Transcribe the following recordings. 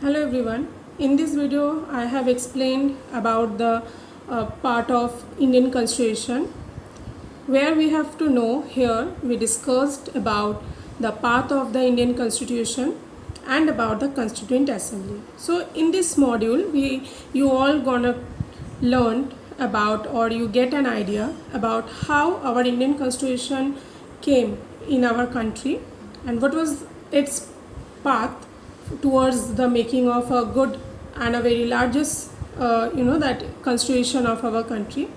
Hello everyone. In this video I have explained about the part of Indian Constitution where we have to know. Here we discussed about the path of the Indian Constitution and about the Constituent Assembly. So in this module you all gonna learn about, or you get an idea about how our Indian Constitution came in our country and what was its path towards the making of a good and a very largest that constitution of our country.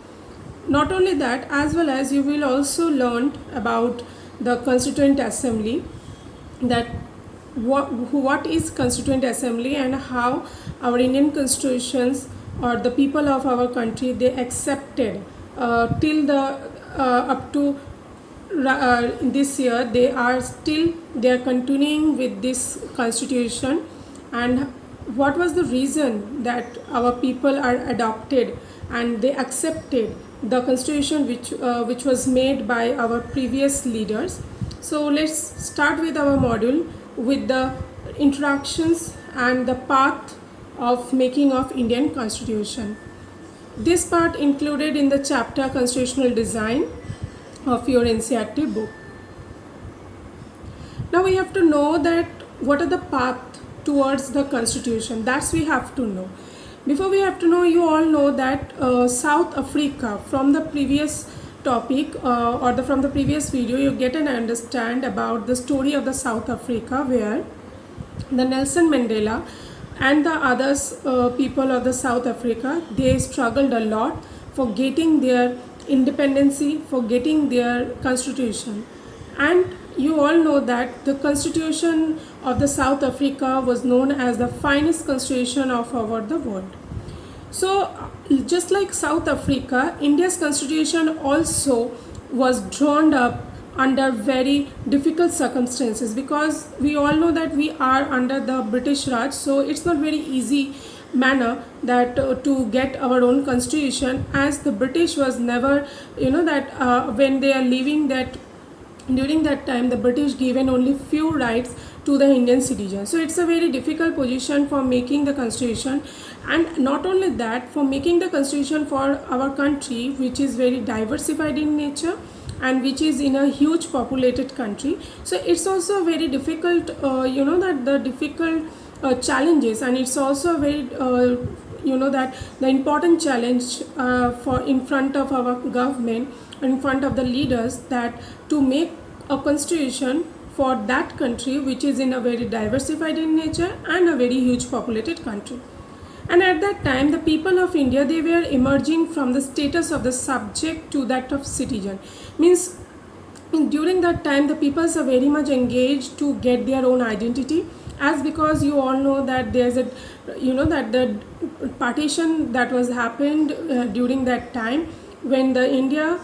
Not only that, as well as you will also learn about the Constituent Assembly, that what is Constituent Assembly and how our Indian constitutions or the people of our country they accepted till the up to this year they are continuing with this constitution. And what was the reason that our people are adopted and they accepted the constitution which was made by our previous leaders. So let's start with our module with the introductions and the path of making of Indian Constitution. This part included in the chapter Constitutional Design of your NCERT book. Now we have to know that what are the path towards the constitution. That's we have to know. Before we have to know, you all know that South Africa, from the previous topic from the previous video, you get and understand about the story of the South Africa, where the Nelson Mandela and the others people of the South Africa, they struggled a lot for getting their independency, for getting their constitution. And you all know that the constitution of the South Africa was known as the finest constitution of our the world. So just like South Africa, India's constitution also was drawn up under very difficult circumstances, because we all know that we are under the British Raj, so it's not very easy manner that to get our own constitution, as the British was never when they are leaving, that during that time the British given only few rights to the Indian citizens. So it's a very difficult position for making the constitution. And not only that, for making the constitution for our country, which is very diversified in nature and which is in a huge populated country, so it's also very difficult the difficult challenges, and it's also a very that the important challenge for in front of our government, in front of the leaders, that to make a constitution for that country which is in a very diversified in nature and a very huge populated country. And at that time the people of India, they were emerging from the status of the subject to that of citizen. Means during that time the peoples are very much engaged to get their own identity, as because you all know that there's a that the partition that was happened during that time, when the India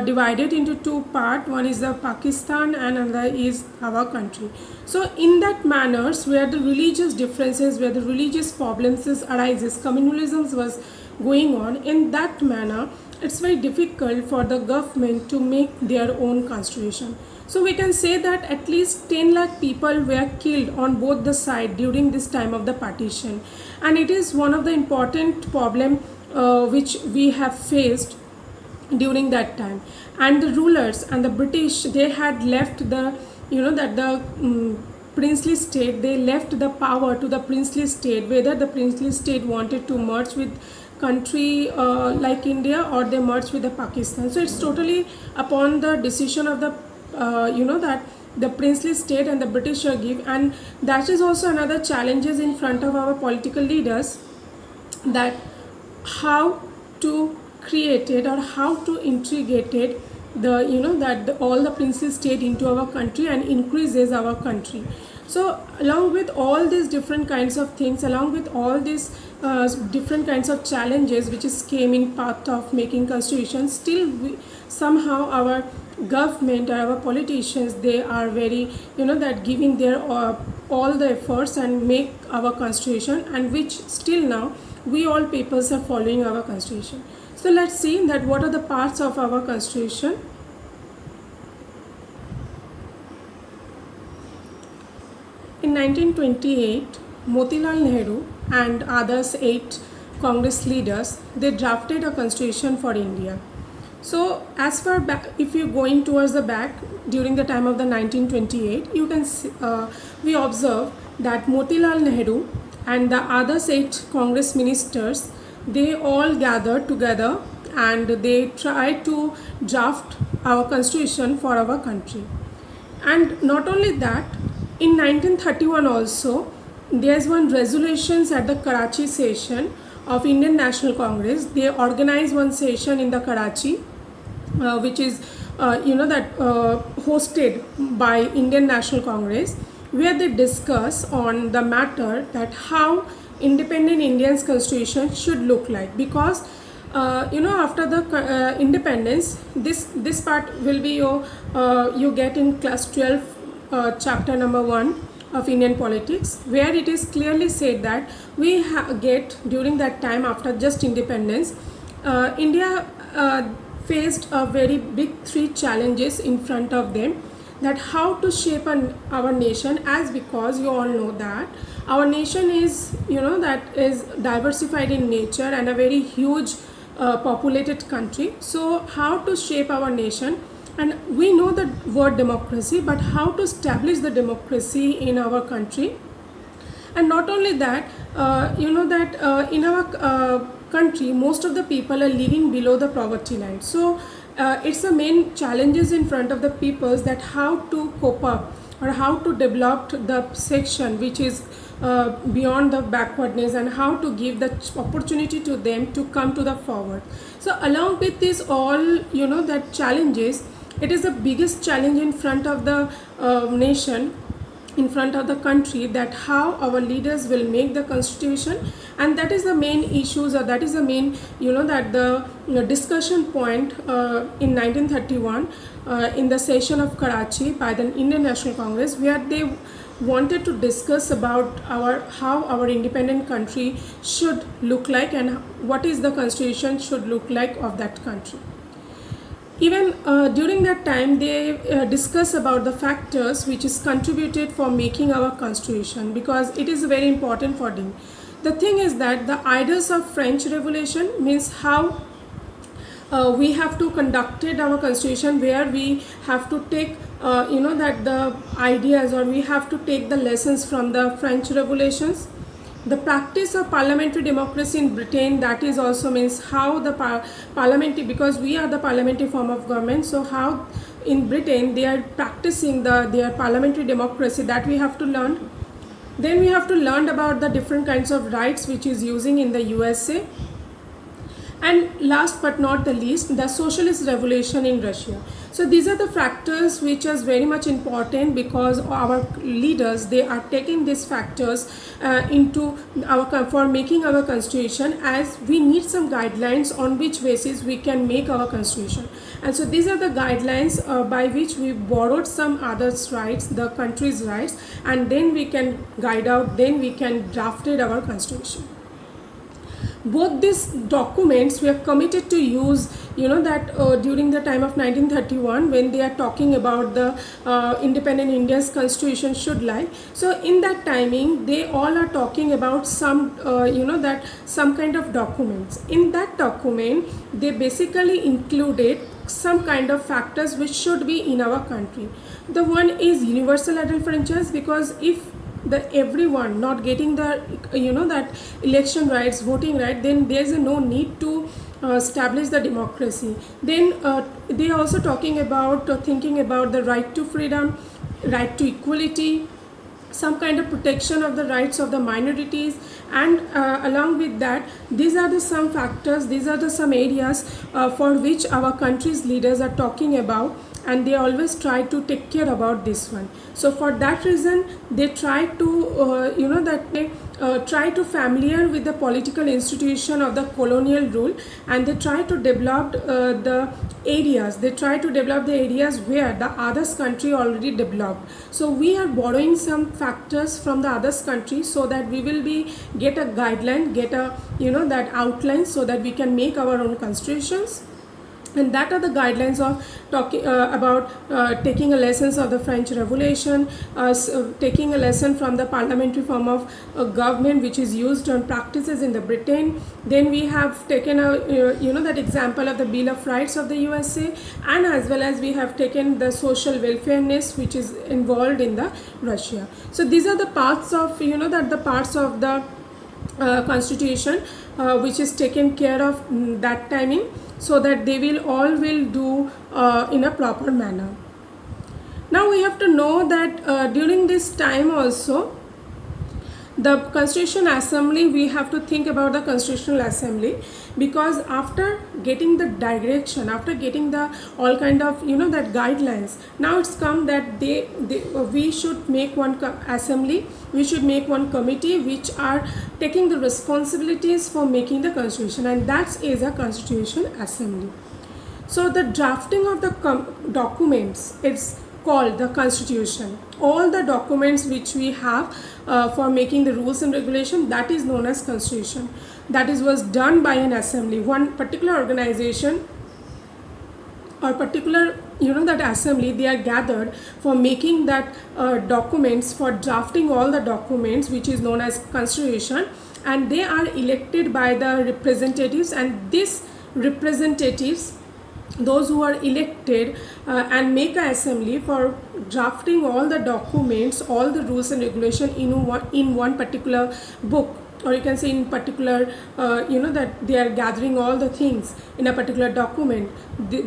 divided into two parts. One is the Pakistan and another is our country. So in that manners, where the religious differences, where the religious problems arises, communalism was going on, in that manner it's very difficult for the government to make their own constitution. So we can say that at least 10 lakh people were killed on both the sides during this time of the partition. And it is one of the important problem which we have faced during that time. And the rulers and the British, they had left the princely state, they left the power to the princely state, whether the princely state wanted to merge with country like India, or they merge with the Pakistan. So it's totally upon the decision of the that the princely state and the British give. And that is also another challenges in front of our political leaders, that how to create it or how to integrate it, all the princely state into our country and increases our country. So along with all these different kinds of things, along with all these different kinds of challenges which is came in path of making constitution, still somehow our government or our politicians, they are very that giving their all the efforts and make our constitution, and which still now we all peoples are following our constitution. So let's see that what are the parts of our constitution. In 1928, Motilal Nehru and others 8 Congress leaders, they drafted a constitution for India. So as far back, if you're going towards the back during the time of the 1928, you can see, we observe that Motilal Nehru and the other 8 Congress ministers, they all gathered together and they tried to draft our constitution for our country. And not only that, in 1931 also, there's one resolutions at the Karachi session of Indian National Congress. They organized one session in the Karachi, which is hosted by Indian National Congress, where they discuss on the matter that how independent Indian's constitution should look like. Because after the independence, this part will be you get in class 12, chapter number 1 of Indian politics, where it is clearly said that we get during that time after just independence, India faced a very big 3 challenges in front of them, that how to shape our nation, as because you all know that our nation is that is diversified in nature and a very huge populated country. So how to shape our nation, and we know the word democracy, but how to establish the democracy in our country. And not only that, in our country, most of the people are living below the poverty line. So it's the main challenges in front of the peoples, that how to cope up or how to develop the section which is beyond the backwardness, and how to give the opportunity to them to come to the forward. So along with this all that challenges, it is the biggest challenge in front of the nation, in front of the country, that how our leaders will make the constitution. And that is the main issues, or that is the main that the discussion point in 1931 in the session of Karachi by the Indian National Congress, where they wanted to discuss about how our independent country should look like, and what is the constitution should look like of that country. Even during that time, they discuss about the factors which is contributed for making our constitution, because it is very important for them. The thing is that the ideas of French Revolution means how we have to conducted our constitution, where we have to take that the ideas, or we have to take the lessons from the French Revolutions. The practice of parliamentary democracy in Britain, that is also means how the parliamentary, because we are the parliamentary form of government, so how in Britain they are practicing their parliamentary democracy, that we have to learn. Then we have to learn about the different kinds of rights which is using in the USA. And last but not the least, the socialist revolution in Russia. So these are the factors which is very much important, because our leaders, they are taking these factors into for making our constitution, as we need some guidelines on which basis we can make our constitution. And so these are the guidelines by which we borrowed some others' rights, the country's rights, and then we can guide out, then we can drafted our constitution. Both these documents we are committed to use, during the time of 1931, when they are talking about the independent India's constitution should lie. So in that timing, they all are talking about some, some kind of documents. In that document, they basically included some kind of factors which should be in our country. The one is universal adult franchise, because if everyone not getting the that election rights, voting right, then there's no need to establish the democracy. Then they are also talking about thinking about the right to freedom, right to equality, some kind of protection of the rights of the minorities, and along with that, these are the some factors, these are the some areas for which our country's leaders are talking about, and they always try to take care about this one. So for that reason, they try to try to familiar with the political institution of the colonial rule, and they try to develop the areas, where the others country already developed. So we are borrowing some factors from the others country, so that we will get a guideline, get a that outline, so that we can make our own constitutions. and that are the guidelines of talking about taking a lessons of the French Revolution, taking a lesson from the parliamentary form of government which is used on practices in the Britain. Then we have taken a that example of the Bill of Rights of the USA, and as well as we have taken the social welfareness which is involved in the Russia. So these are the parts of the parts of the constitution which is taken care of that timing, so that they will all will do in a proper manner. Now we have to know that during this time also, the Constitutional Assembly, we have to think about the Constitutional Assembly, because after getting the direction, after getting the all kind of that guidelines, now it's come that we should make one assembly, we should make one committee which are taking the responsibilities for making the constitution, and that is a Constitution Assembly. So the drafting of the documents, it's called the Constitution. All the documents which we have for making the rules and regulation, that is known as Constitution. That was done by an assembly, one particular organization or particular that assembly. They are gathered for making that documents, for drafting all the documents which is known as Constitution, and they are elected by the representatives, and these representatives, those who are elected and make an assembly for drafting all the documents, all the rules and regulation in one particular book, or you can say in particular that they are gathering all the things in a particular document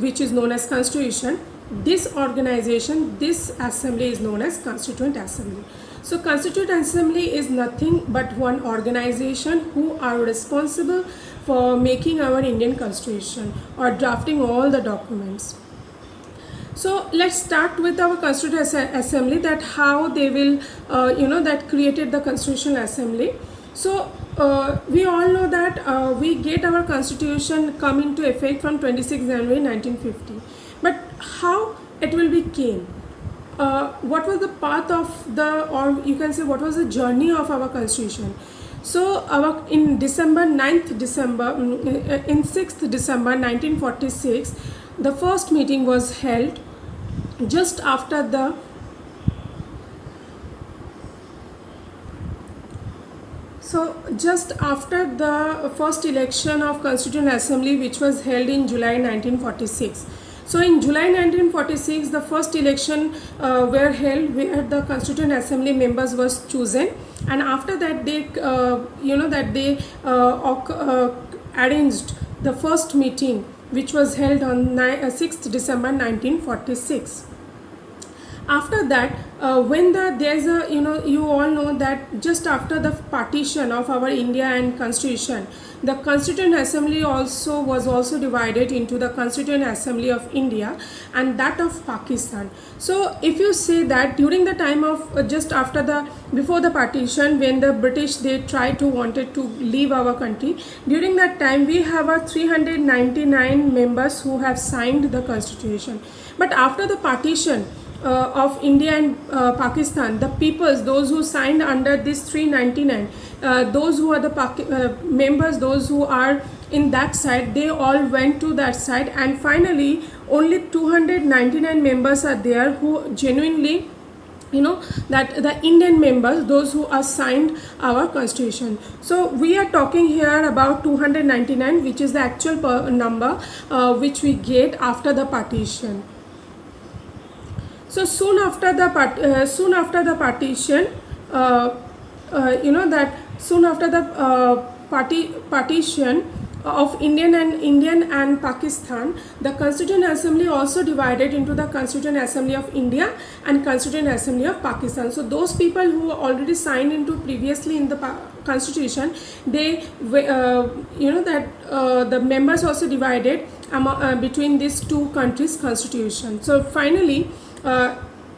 which is known as Constitution. This organization, this assembly is known as Constituent Assembly. So Constituent Assembly is nothing but one organization who are responsible for making our Indian Constitution or drafting all the documents. So let's start with our Constituent Assembly, that how they will that created the Constitutional Assembly. So we all know that we get our Constitution come into effect from 26 January 1950. But how it will be came? What was the path of or you can say what was the journey of our Constitution? So in 6th December 1946, the first meeting was held just after the first election of Constituent Assembly, which was held in July 1946. So in July 1946, the first election were held where the Constituent Assembly members was chosen, and after that they arranged the first meeting which was held on 6th December 1946. After that, when there's a you all know that just after the partition of our India and Constitution, the Constituent Assembly was also divided into the Constituent Assembly of India and that of Pakistan. So if you say that during the time of just after before the partition, when the British they wanted to leave our country, during that time we have 399 members who have signed the Constitution. But after the partition of India and Pakistan, the peoples, those who signed under this 399, those who are the members, those who are in that side, they all went to that side, and finally only 299 members are there who genuinely that the Indian members, those who are signed our Constitution. So we are talking here about 299, which is the actual number which we get after the partition. So soon after the partition, partition of Indian and Pakistan, the Constituent Assembly also divided into the Constituent Assembly of India and Constituent Assembly of Pakistan. So those people who already signed into previously in the Constitution, they the members also divided between these two countries' constitution. So finally,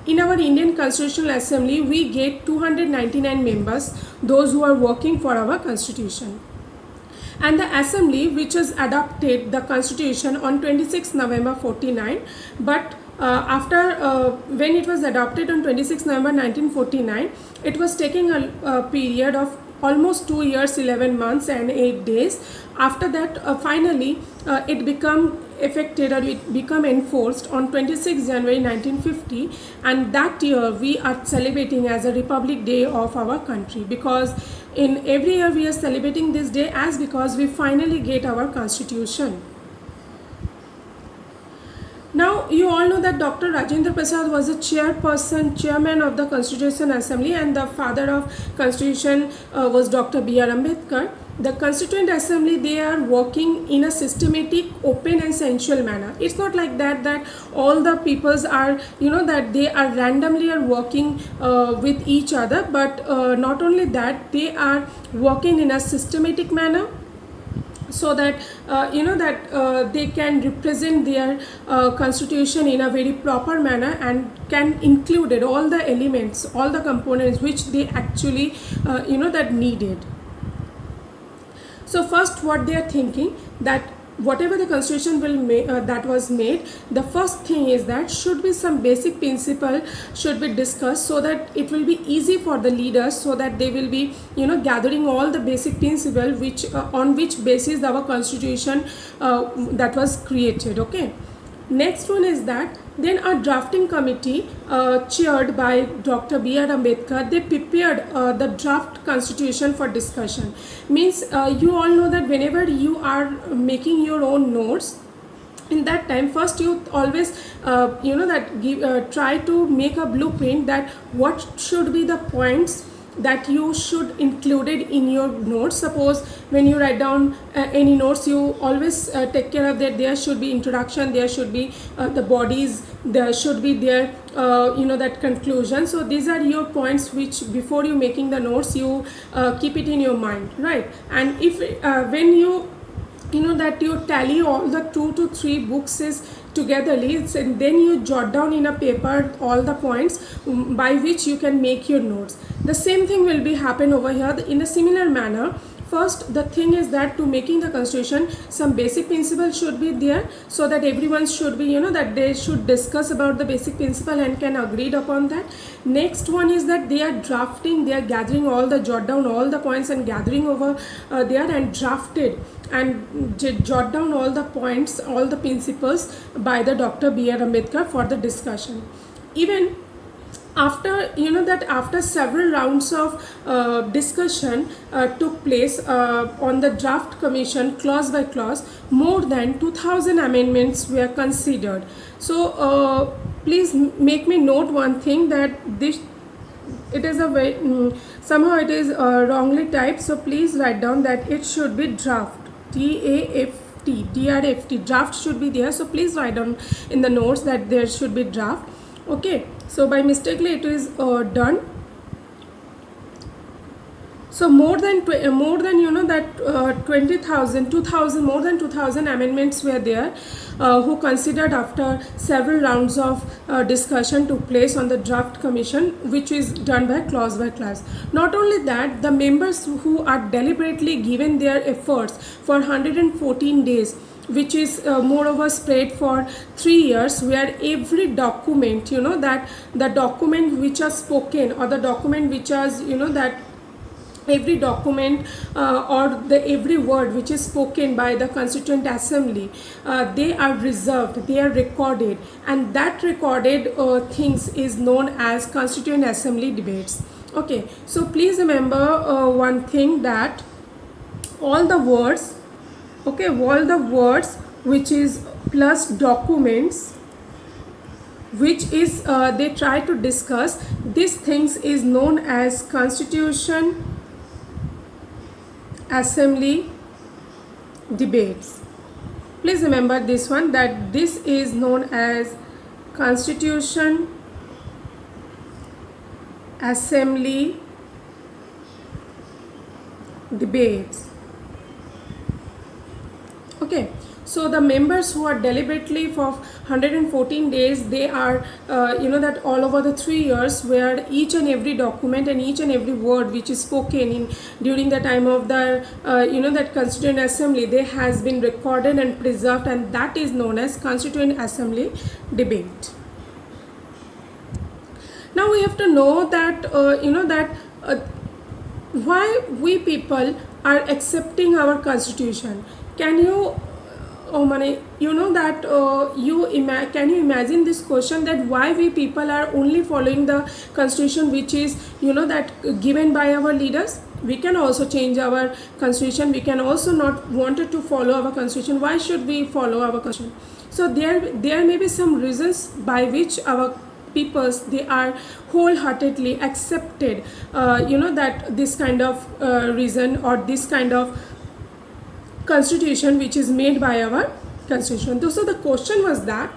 in our Indian Constitutional Assembly, we get 299 members, those who are working for our Constitution. And the Assembly, which has adopted the Constitution on 26 November 49, but after when it was adopted on 26 November 1949, it was taking a period of almost 2 years, 11 months and 8 days. After that, finally, it become affected or it become enforced on 26 January 1950, and that year we are celebrating as a Republic Day of our country, because in every year we are celebrating this day as because we finally get our constitution. Now, you all know that Dr. Rajendra Prasad was a chairman of the Constitution Assembly, and the father of Constitution was Dr. B.R. Ambedkar. The Constituent Assembly, they are working in a systematic, open and sensual manner. It's not like that all the peoples are, that they are randomly are working with each other, but not only that, they are working in a systematic manner, so that they can represent their constitution in a very proper manner and can include all the elements, all the components which they actually that needed. So first, what they are thinking, that whatever the constitution that was made, the first thing is that should be some basic principle should be discussed, so that it will be easy for the leaders, so that they will be gathering all the basic principle which on which basis our constitution that was created. Okay. Next one is that then a drafting committee chaired by Dr. B.R. Ambedkar, they prepared the draft constitution for discussion. Means you all know that whenever you are making your own notes, in that time first you always try to make a blueprint that what should be the points that you should include it in your notes. Suppose when you write down any notes, you always take care of that there should be introduction, there should be the bodies, there should be there that conclusion. So these are your points which before you making the notes you keep it in your mind, right? And if when you that you tally all the 2 to 3 books is togetherly, and then you jot down in a paper all the points by which you can make your notes. The same thing will be happen over here in a similar manner. First, the thing is that to making the constitution, some basic principles should be there, so that everyone should be that they should discuss about the basic principle and can agreed upon that. Next one is that they are drafting, they are gathering all the jot down all the points and gathering over there and drafted and jot down all the points, all the principles by the Dr. B.R. Ambedkar for the discussion. Even after after several rounds of discussion took place on the draft commission, clause by clause, more than 2000 amendments were considered. So please make me note one thing, that this it is a very somehow it is wrongly typed, so please write down that it should be draft, DRAFT, draft should be there. So please write down in the notes that there should be draft. Okay, so by mistakenly it is done. So more than 20,000 more than 2000 amendments were there who considered after several rounds of discussion took place on the draft commission, which is done by clause by clause. Not only that, the members who are deliberately given their efforts for 114 days, which is moreover spread for 3 years, where every document that the document which are spoken, or the document which has that every document or the every word which is spoken by the Constituent Assembly, they are reserved, they are recorded, and that recorded things is known as Constituent Assembly debates. Okay, so please remember one thing, that all the words, okay, all the words which is plus documents which is they try to discuss, these things is known as Constitution Assembly debates. Please remember this one, that this is known as Constitution Assembly debates. Okay, so the members who are deliberately for 114 days, they are that all over the 3 years, where each and every document and each and every word which is spoken in during the time of the that Constituent Assembly, they has been recorded and preserved, and that is known as Constituent Assembly debate. Now we have to know that why we people are accepting our constitution. Can you you know that can you imagine this question, that why we people are only following the constitution which is, you know, that given by our leaders? We can also change our constitution. We can also not wanted to follow our constitution. Why should we follow our constitution? So there may be some reasons by which our peoples, they are wholeheartedly accepted, you know, that this kind of reason or this kind of constitution which is made by our constitution. So the question was that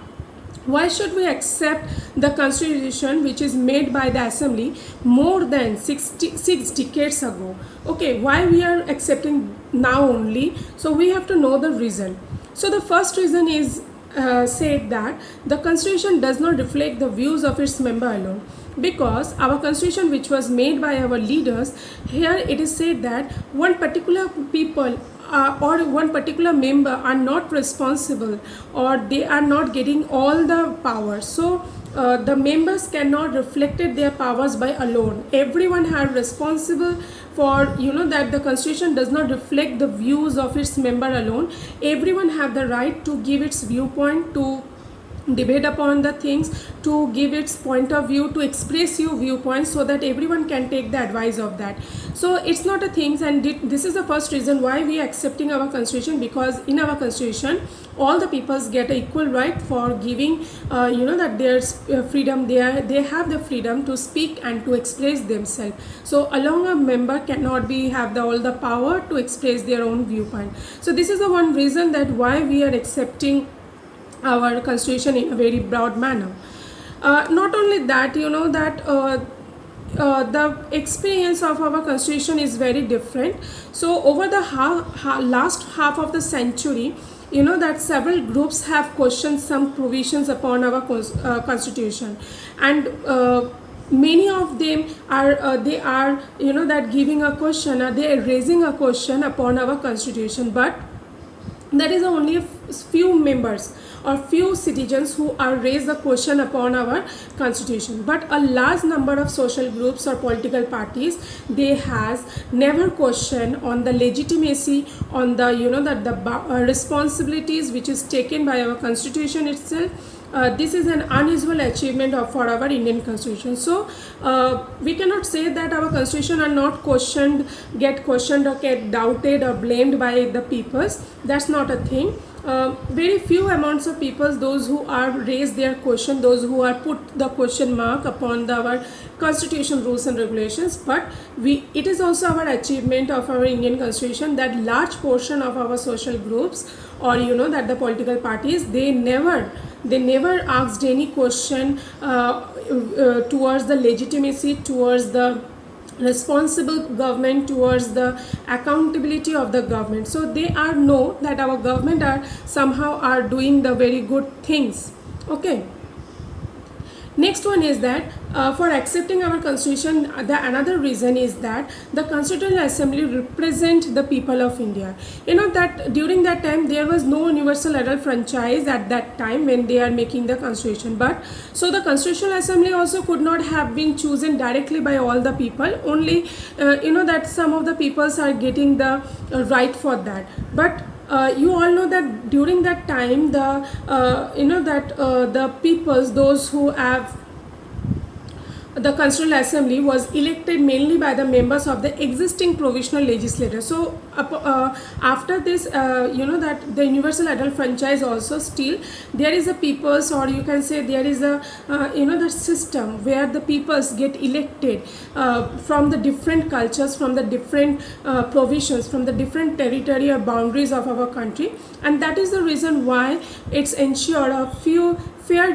why should we accept the constitution which is made by the assembly more than 6 decades ago? Okay, why we are accepting now only? So we have to know the reason. So the first reason is said that the constitution does not reflect the views of its member alone, because our constitution which was made by our leaders, here it is said that one particular people or one particular member are not responsible, or they are not getting all the power. So the members cannot reflected their powers by alone. Everyone are responsible for, you know, that the constitution does not reflect the views of its member alone. Everyone have the right to give its viewpoint, to debate upon the things, to give its point of view, to express your viewpoints, so that everyone can take the advice of that. So it's not a thing, and this is the first reason why we are accepting our constitution, because in our constitution all the peoples get an equal right for giving, you know, that there's freedom. They have the freedom to speak and to express themselves. So along a member cannot be have all the power to express their own viewpoint. So this is the one reason that why we are accepting our constitution in a very broad manner. Not only that, you know, that the experience of our constitution is very different. So over the last half of the century, you know, that several groups have questioned some provisions upon our constitution, and many of them are they are, you know, that giving a question, they are raising a question upon our constitution. But there is only a few members or few citizens who are raised the question upon our constitution, but a large number of social groups or political parties, they has never questioned on the legitimacy, on the, you know, that the responsibilities which is taken by our constitution itself. This is an unusual achievement for our Indian constitution. So we cannot say that our constitution are not get questioned or get doubted or blamed by the peoples. That's not a thing. Very few amounts of people, those who are raised their question, those who are put the question mark upon our constitution rules and regulations. But it is also our achievement of our Indian constitution that large portion of our social groups, or, you know, that the political parties, they never asked any question towards the legitimacy, towards the responsible government, towards the accountability of the government. So they are know that our government are somehow are doing the very good things. Okay. Next one is that for accepting our constitution, another reason is that the Constitutional Assembly represent the people of India. You know that during that time there was no universal adult franchise at that time when they are making the constitution. But so the Constitutional Assembly also could not have been chosen directly by all the people. Only you know that some of the peoples are getting the right for that. But you all know that during that time the you know that the peoples, those who have the Constitutional Assembly, was elected mainly by the members of the existing provisional legislature. So after this, you know that the universal adult franchise also still there is a peoples, or you can say there is a you know the system where the peoples get elected from the different cultures, from the different provisions, from the different territorial boundaries of our country. And that is the reason why it's ensured a few fair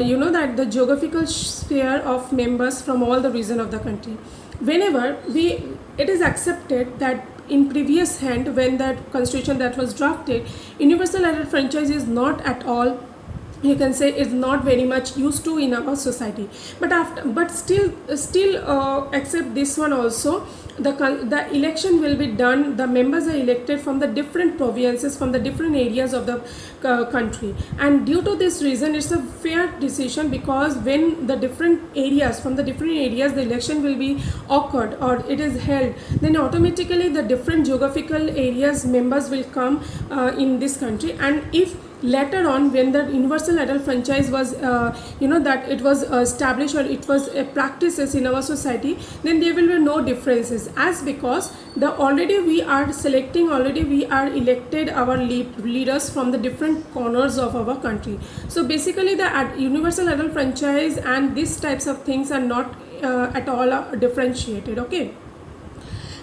you know that the geographical sphere of members from all the region of the country. Whenever it is accepted that in previous hand, when that constitution that was drafted, universal adult franchise is not at all you can say is not very much used to in our society. But still accept this one also. The election will be done, the members are elected from the different provinces, from the different areas of the country, and due to this reason it's a fair decision, because when the different areas, from the different areas the election will be occurred or it is held, then automatically the different geographical areas members will come in this country. And if later on, when the universal adult franchise was that it was established or it was practices in our society, then there will be no differences, as because the already we are selecting, already we are elected our leaders from the different corners of our country. So basically the universal adult franchise and these types of things are not at all differentiated. Okay.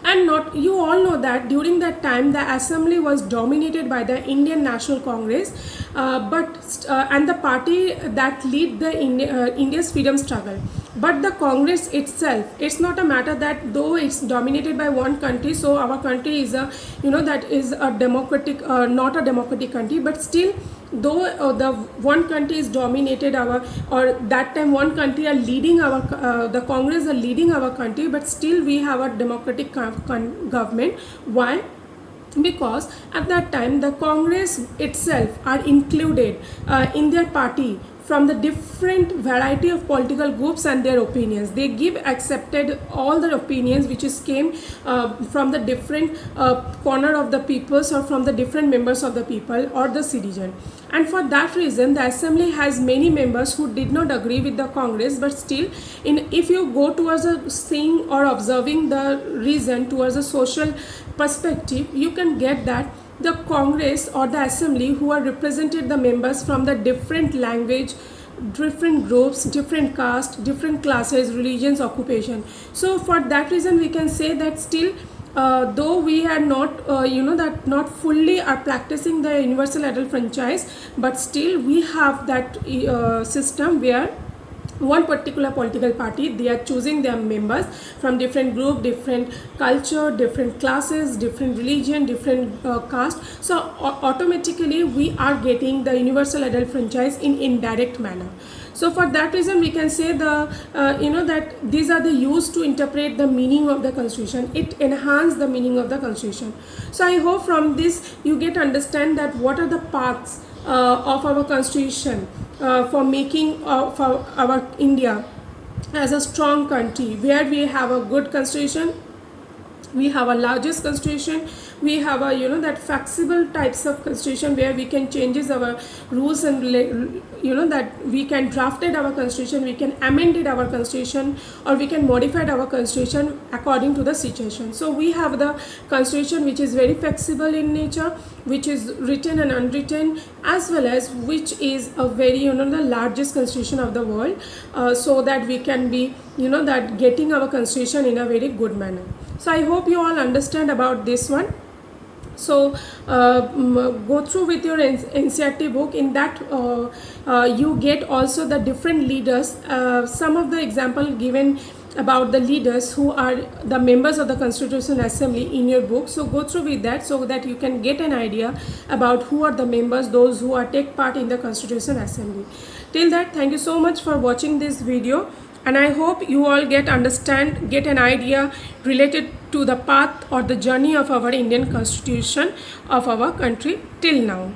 And not, you all know that during that time the assembly was dominated by the Indian National Congress, and the party that lead the India's freedom struggle. But the Congress itself, it's not a matter that though it's dominated by one country, so our country is a that is a democratic, not a democratic country, but still though the one country is dominated our, or that time one country are leading our the Congress are leading our country, but still we have a democratic government. Why? Because at that time the Congress itself are included in their party from the different variety of political groups and their opinions. They give accepted all the opinions which is came from the different corner of the peoples, or from the different members of the people or the citizen. And for that reason the assembly has many members who did not agree with the Congress, but still if you go towards a seeing or observing the reason towards a social perspective, you can get that the Congress or the assembly who are represented the members from the different language, different groups, different caste, different classes, religions, occupation. So for that reason we can say that still though we are not that not fully are practicing the universal adult franchise, but still we have that system where one particular political party, they are choosing their members from different group, different culture, different classes, different religion, different caste. So automatically we are getting the universal adult franchise in indirect manner. So for that reason we can say the that these are the used to interpret the meaning of the constitution. It enhance the meaning of the constitution. So I hope from this you get understand that what are the paths of our constitution for making for our India as a strong country, where we have a good constitution, we have a largest constitution, we have a that flexible types of constitution where we can changes our rules, and that we can drafted our constitution, we can amended our constitution, or we can modified our constitution according to the situation. So we have the constitution which is very flexible in nature, which is written and unwritten, as well as which is a very the largest constitution of the world, so that we can be that getting our constitution in a very good manner. So I hope you all understand about this one. So go through with your NCERT book. In that you get also the different leaders, some of the example given about the leaders who are the members of the Constitutional Assembly in your book. So go through with that so that you can get an idea about who are the members, those who are take part in the Constitutional Assembly. Till that, thank you so much for watching this video, and I hope you all get an idea related to the path or the journey of our Indian Constitution of our country till now.